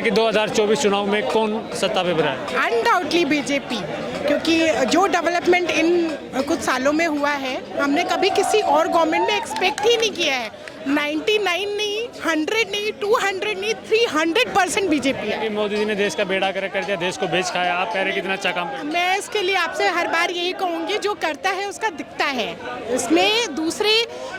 कि 2024 चुनाव में कौन सत्ता पे बना है? अनडाउटली बीजेपी, क्योंकि जो डेवलपमेंट इन कुछ सालों में हुआ है हमने कभी किसी और गवर्नमेंट में एक्सपेक्ट ही नहीं किया है। 99 नहीं, 100 नहीं, 200 नहीं, 300% बीजेपी है। मोदी जी ने देश का बेड़ा गर्क कर दिया, देश को बेच खाया। आप कह रहे हैं कितना अच्छा काम कर। मैं इसके लिए आपसे हर बार यही कहूँगी, जो करता है उसका दिखता है। इसमें दूसरे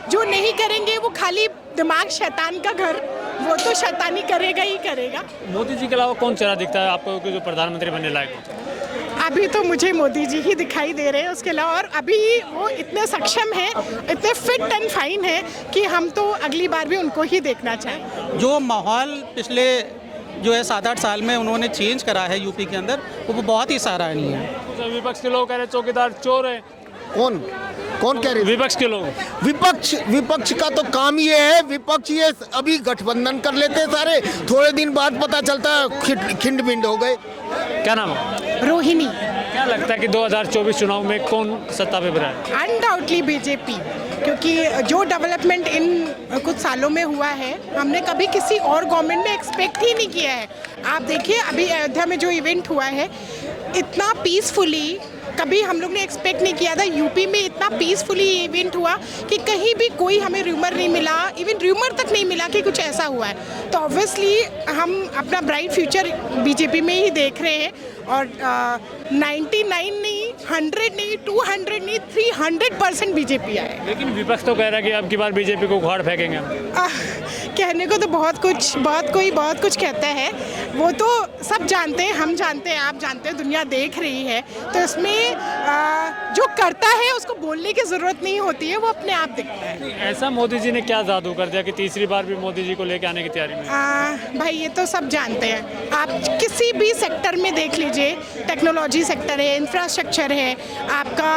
जो नहीं करेंगे वो खाली दिमाग शैतान का घर, वो तो शैतानी करेगा ही करेगा। मोदी जी के अलावा कौन चेहरा दिखता है आपको जो प्रधानमंत्री बनने लायक हो? अभी तो मुझे मोदी जी ही दिखाई दे रहे हैं, उसके अलावा और अभी वो इतने सक्षम हैं, इतने फिट एंड फाइन हैं कि हम तो अगली बार भी उनको ही देखना चाहें। जो माहौल पिछले जो है 7-8 साल में उन्होंने चेंज करा है यूपी के अंदर, वो बहुत ही सराहनीय है। विपक्ष के लोग कह रहे चौकीदार चोर है। कौन कह रहे? विपक्ष के लोग। विपक्ष का तो काम ये है, विपक्ष ये अभी गठबंधन कर लेते हैं सारे, थोड़े दिन बाद पता चलता है खिंड बिंड हो गए। क्या नाम है? रोहिणी। क्या लगता है कि 2024 चुनाव में कौन सत्ता पे बना है? अनडाउटली बीजेपी, क्योंकि जो डेवलपमेंट इन कुछ सालों में हुआ है हमने कभी किसी और गवर्नमेंट में एक्सपेक्ट ही नहीं किया है। आप देखिए अभी अयोध्या में जो इवेंट हुआ है, इतना पीसफुली कभी हम लोग ने एक्सपेक्ट नहीं किया था। यूपी में इतना पीसफुली इवेंट हुआ कि कहीं भी कोई हमें र्यूमर नहीं मिला, इवन र्यूमर तक नहीं मिला कि कुछ ऐसा हुआ है। तो ऑब्वियसली हम अपना ब्राइट फ्यूचर बीजेपी में ही देख रहे हैं। और 99 नहीं, 100 नहीं, 200 नहीं, 300% बीजेपी आए। लेकिन विपक्ष तो कह रहा है कि अब की बार बीजेपी को उखाड़ फेंकेंगे। कहने को तो बहुत कुछ कहता है, वो तो सब जानते हैं, हम जानते हैं, आप जानते हैं, दुनिया देख रही है। तो इसमें जो करता है उसको बोलने की ज़रूरत नहीं होती है, वो अपने आप दिखता है। ऐसा मोदी जी ने क्या जादू कर दिया कि तीसरी बार भी मोदी जी को लेके आने की तैयारी में? भाई ये तो सब जानते हैं, आप किसी भी सेक्टर में देख लीजिए, टेक्नोलॉजी सेक्टर है, इंफ्रास्ट्रक्चर है, आपका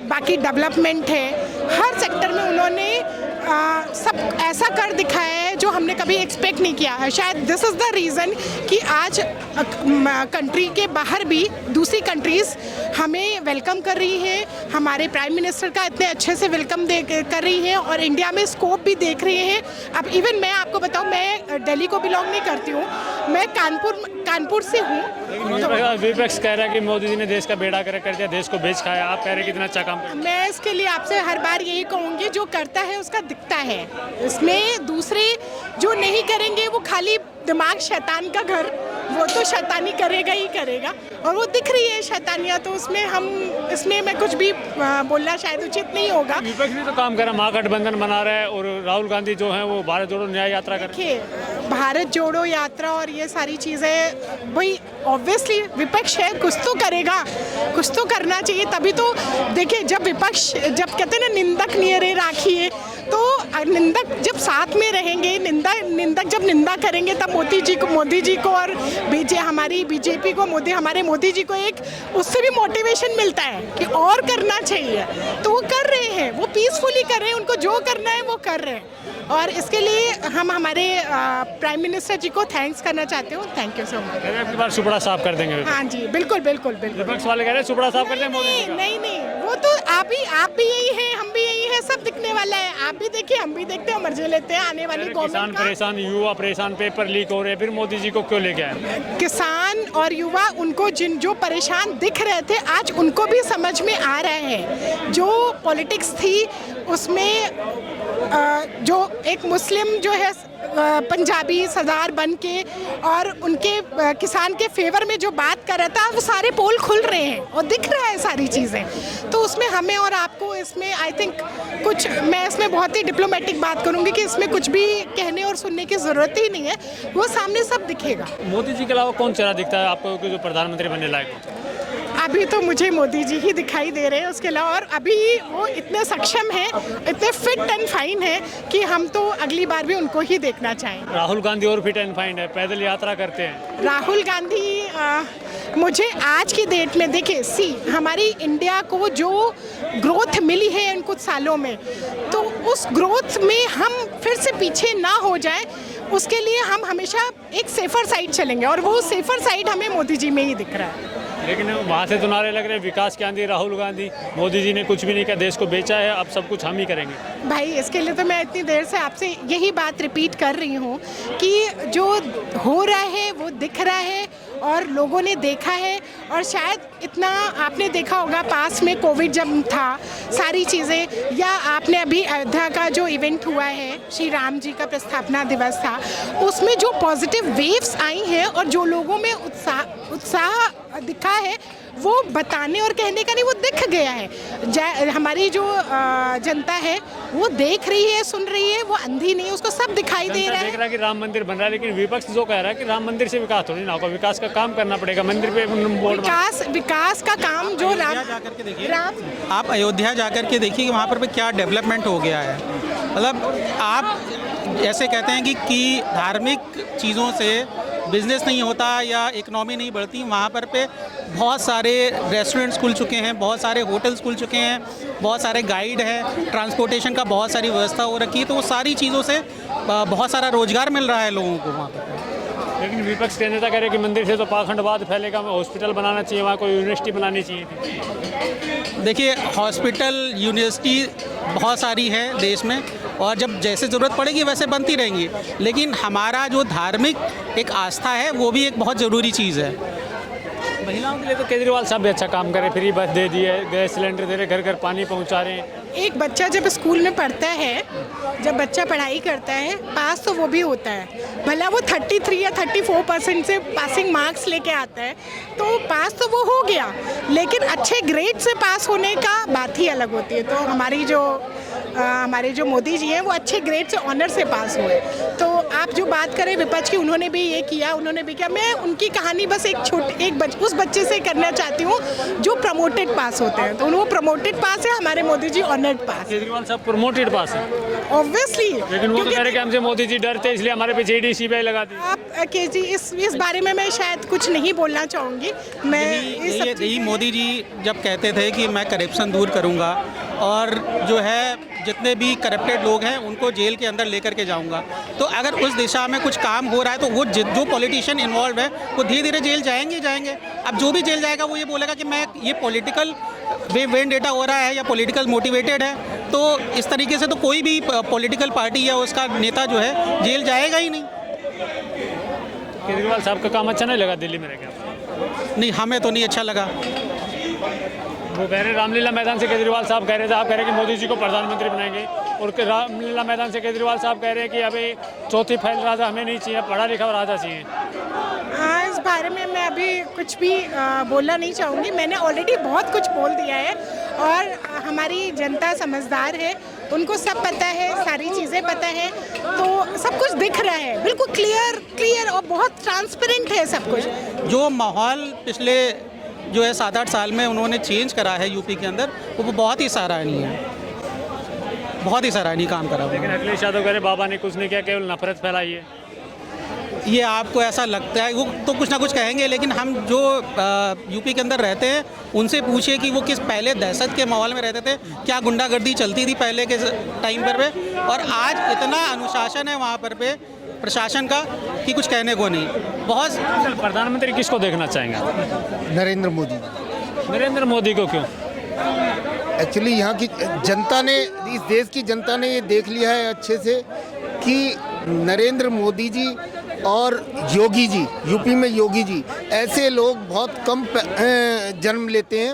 बाकी डेवलपमेंट है, हर सेक्टर में उन्होंने सब ऐसा कर दिखाया है जो हमने कभी एक्सपेक्ट नहीं किया है। शायद दिस इज़ द रीज़न कि आज कंट्री के बाहर भी दूसरी कंट्रीज़ हमें वेलकम कर रही है, हमारे प्राइम मिनिस्टर का इतने अच्छे से वेलकम कर रही है और इंडिया में स्कोप भी देख रही है। अब इवन मैं आपको बताऊं, मैं दिल्ली को बिलोंग नहीं करती हूँ, मैं कानपुर से हूँ। विपक्ष कह रहा है कि मोदी जी ने देश का बेड़ा गर्क कर दिया, देश को बेच खाया। आप कह रहे हैं कितना अच्छा काम कर। मैं इसके लिए आपसे हर बार यही कहूँगी, जो करता है उसका दिखता है। इसमें दूसरे जो नहीं करेंगे वो खाली दिमाग शैतान का घर, वो तो शैतानी करेगा ही करेगा और वो दिख रही है शैतानियाँ। तो इसमें मैं कुछ भी बोलना शायद उचित नहीं होगा। विपक्ष भी तो काम कर रहा है, महागठबंधन बना रहा है और राहुल गांधी जो हैं वो भारत जोड़ो न्याय यात्रा कर रहे हैं। भारत जोड़ो यात्रा और ये सारी चीज़ें, भाई ऑब्वियसली विपक्ष है, कुछ तो करेगा, कुछ तो करना चाहिए। तभी तो देखिए, जब विपक्ष, जब कहते हैं ना निंदक नियरे राखिए, तो निंदक जब साथ में रहेंगे, निंदक जब निंदा करेंगे, तब मोदी जी को और हमारी बीजेपी को, हमारे मोदी जी को एक उससे भी मोटिवेशन मिलता है कि और करना चाहिए। तो वो कर रहे हैं, वो पीसफुली कर रहे हैं, उनको जो करना है वो कर रहे हैं। और इसके लिए हम हमारे प्राइम मिनिस्टर जी को थैंक्स करना चाहते हो। Thank you so much. एक बार सुपड़ा साफ कर देंगे? हाँ जी, बिल्कुल। विपक्ष वाले कह रहे हैं सुपड़ा साफ कर देंगे। नहीं, वो तो आप भी यही हैं, हम भी यही हैं, सब दिखने वाला है। आप भी देखिए, हम भी देखते हैं, मर्जी लेते हैं आने वाली किसान परेशान, युवा परेशान, पेपर लीक हो रहे हैं, फिर मोदी जी को क्यों लेके आए? किसान और युवा, उनको जो परेशान दिख रहे थे, आज उनको भी समझ में आ रहा है। जो पॉलिटिक्स थी उसमें जो एक मुस्लिम जो है पंजाबी सरदार बन के और उनके किसान के फेवर में जो बात कर रहा था, वो सारे पोल खुल रहे हैं और दिख रहा है सारी चीज़ें। तो उसमें हमें और आपको इसमें आई थिंक कुछ, मैं इसमें बहुत ही डिप्लोमेटिक बात करूंगी कि इसमें कुछ भी कहने और सुनने की ज़रूरत ही नहीं है, वो सामने सब दिखेगा। मोदी जी के अलावा कौन चेहरा दिखता है आपको जो प्रधानमंत्री बनने लायक हो? अभी तो मुझे मोदी जी ही दिखाई दे रहे हैं, उसके अलावा और अभी वो इतने सक्षम हैं, इतने फिट एंड फाइन हैं कि हम तो अगली बार भी उनको ही देखना चाहेंगे। राहुल गांधी और फिट एंड फाइन है, पैदल यात्रा करते हैं। राहुल गांधी, मुझे आज की डेट में देखिए, हमारी इंडिया को जो ग्रोथ मिली है इन कुछ सालों में, तो उस ग्रोथ में हम फिर से पीछे ना हो जाए, उसके लिए हम हमेशा एक सेफर साइड चलेंगे और वो सेफर साइड हमें मोदी जी में ही दिख रहा है। लेकिन वहाँ से तो नारे लग रहे हैं विकास की आंधी, राहुल गांधी, मोदी जी ने कुछ भी नहीं किया, देश को बेचा है, अब सब कुछ हम ही करेंगे। भाई इसके लिए तो मैं इतनी देर से आपसे यही बात रिपीट कर रही हूँ कि जो हो रहा है वो दिख रहा है और लोगों ने देखा है। और शायद इतना आपने देखा होगा पास में कोविड जब था, सारी चीज़ें, या आपने अभी अयोध्या का जो इवेंट हुआ है, श्री राम जी का प्रस्थापना दिवस था, उसमें जो पॉजिटिव वेव्स आई हैं और जो लोगों में उत्साह दिखा है वो बताने और कहने का नहीं, वो दिख गया है। हमारी जो जनता है वो देख रही है, सुन रही है, वो अंधी नहीं है, उसको सब दिखाई दे रहा है। देख रहा है कि राम मंदिर बन रहा है, लेकिन विपक्ष जो कह रहा है कि राम मंदिर से विकास थोड़ी ना होगा, विकास का काम करना पड़ेगा, मंदिर पे विकास का काम जो जाकर के देखिए, आप अयोध्या जाकर के देखिए कि वहाँ पर क्या डेवलपमेंट हो गया है। मतलब आप ऐसे कहते हैं कि धार्मिक चीज़ों से बिज़नेस नहीं होता या इकनॉमी नहीं बढ़ती, वहाँ पर पे बहुत सारे रेस्टोरेंट्स खुल चुके हैं, बहुत सारे होटल्स खुल चुके हैं, बहुत सारे गाइड हैं, ट्रांसपोर्टेशन का बहुत सारी व्यवस्था हो रखी है, तो वो सारी चीज़ों से बहुत सारा रोज़गार मिल रहा है लोगों को वहाँ पर। लेकिन विपक्ष के नेता कह रहे हैं कि मंदिर से तो पाखंडवाद फैलेगा, हॉस्पिटल बनाना चाहिए, वहाँ कोई यूनिवर्सिटी बनानी चाहिए थी। देखिए, हॉस्पिटल यूनिवर्सिटी बहुत सारी है देश में और जब जैसे ज़रूरत पड़ेगी वैसे बनती रहेंगी, लेकिन हमारा जो धार्मिक एक आस्था है वो भी एक बहुत ज़रूरी चीज़ है। महिलाओं के लिए तो केजरीवाल साहब भी अच्छा काम करे, फ्री बस दे दी है, गैस सिलेंडर दे रहे, घर घर पानी पहुंचा रहे हैं। एक बच्चा जब स्कूल में पढ़ता है, जब बच्चा पढ़ाई करता है, पास तो वो भी होता है, भला वो 33 या 34% से पासिंग मार्क्स लेके आता है, तो पास तो वो हो गया, लेकिन अच्छे ग्रेड से पास होने का बात ही अलग होती है। तो हमारे जो मोदी जी हैं वो अच्छे ग्रेड से ऑनर से पास हुए। तो आप जो बात करें विपक्ष की, उन्होंने भी ये किया, उन्होंने भी किया। मैं उनकी कहानी बस उस बच्चे से करना चाहती हूँ जो प्रमोटेड पास होते हैं, तो वो प्रमोटेड पास है, हमारे मोदी जी ऑनर्ड पास। केजरीवाल साहब प्रमोटेड पास है ऑब्वियसली, लेकिन वो तो कह रहे कि हमसे मोदी जी डरते इसलिए हमारे पे ईडी सीबीआई लगा दी। आप के जी इस बारे में मैं शायद कुछ नहीं बोलना चाहूँगी। मैं यही मोदी जी जब कहते थे कि मैं करप्शन दूर करूँगा और जो है जितने भी करप्टेड लोग हैं उनको जेल के अंदर लेकर के जाऊंगा, तो अगर उस दिशा में कुछ काम हो रहा है तो वो जो पॉलिटिशियन इन्वॉल्व है वो धीरे धीरे जेल जाएंगे। अब जो भी जेल जाएगा वो ये बोलेगा कि मैं ये पॉलिटिकल वेन डेटा हो रहा है या पॉलिटिकल मोटिवेटेड है, तो इस तरीके से तो कोई भी पॉलिटिकल पार्टी या उसका नेता जो है जेल जाएगा ही नहीं। केजरीवाल साहब का काम अच्छा नहीं लगा दिल्ली में रह के? नहीं, हमें तो नहीं अच्छा लगा। वो कह रहे रामलीला मैदान से केजरीवाल साहब कह रहे थे, आप कह रहे हैं कि मोदी जी को प्रधानमंत्री बनाएंगे, और रामलीला मैदान से केजरीवाल साहब कह रहे हैं कि अभी चौथी फैल राजा हमें नहीं चाहिए, पढ़ा लिखा राजा चाहिए। इस बारे में मैं अभी कुछ भी बोलना नहीं चाहूँगी। मैंने ऑलरेडी बहुत कुछ बोल दिया है और हमारी जनता समझदार है, उनको सब पता है, सारी चीज़ें पता है, तो सब कुछ दिख रहा है, बिल्कुल क्लियर और बहुत ट्रांसपेरेंट है सब कुछ। जो माहौल पिछले जो है 7-8 साल में उन्होंने चेंज करा है यूपी के अंदर, वो बहुत ही सराहनीय है, बहुत ही सराहनीय काम करा। लेकिन अखिलेश यादव कह रहे बाबा ने कुछ नहीं किया, केवल नफरत फैलाई है। ये आपको ऐसा लगता है, वो तो कुछ ना कुछ कहेंगे, लेकिन हम जो यूपी के अंदर रहते हैं उनसे पूछिए कि वो किस पहले दहशत के माहौल में रहते थे, क्या गुंडागर्दी चलती थी पहले के टाइम पर पे, और आज इतना अनुशासन है वहाँ पर पे प्रशासन का कि कुछ कहने को नहीं। बहुत प्रधानमंत्री किसको देखना चाहेंगे? नरेंद्र मोदी। नरेंद्र मोदी को क्यों? एक्चुअली यहाँ की जनता ने, इस देश की जनता ने ये देख लिया है अच्छे से कि नरेंद्र मोदी जी और योगी जी, यूपी में योगी जी, ऐसे लोग बहुत कम जन्म लेते हैं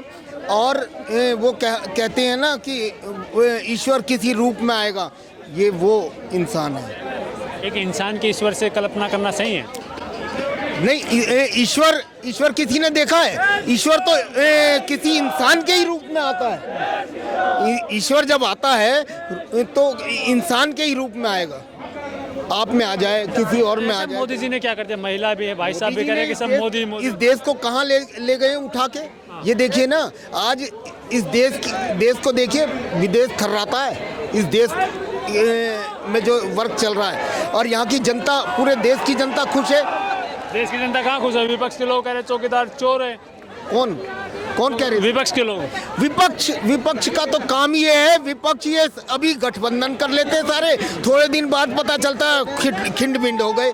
और वो कहते हैं ना कि ईश्वर किसी रूप में आएगा, ये वो इंसान है। एक इंसान की ईश्वर से कल्पना करना सही है? नहीं, ईश्वर किसी ने देखा है? ईश्वर तो किसी इंसान के ही रूप में आता है। ईश्वर जब आता है तो इंसान के ही रूप में आएगा, आप में आ जाए, किसी और में आ जाए। मोदी जी ने क्या कर दिया? महिला भी है, भाई साहब भी कह रहे हैं कि सब मोदी। इस देश को कहाँ ले गए उठा के? ये देखिए ना, आज इस देश को देखिए, विदेश थर्राता है इस देश में जो वर्क चल रहा है, और यहाँ की जनता, पूरे देश की जनता खुश है। देश की जनता कहाँ खुश है? विपक्ष के लोग कह रहे चौकीदार चोर है। कौन कह रहे? विपक्ष के लोग। विपक्ष का तो काम ये है, विपक्ष ये अभी गठबंधन कर लेते हैं सारे, थोड़े दिन बाद पता चलता है खिंड बिंड हो गए।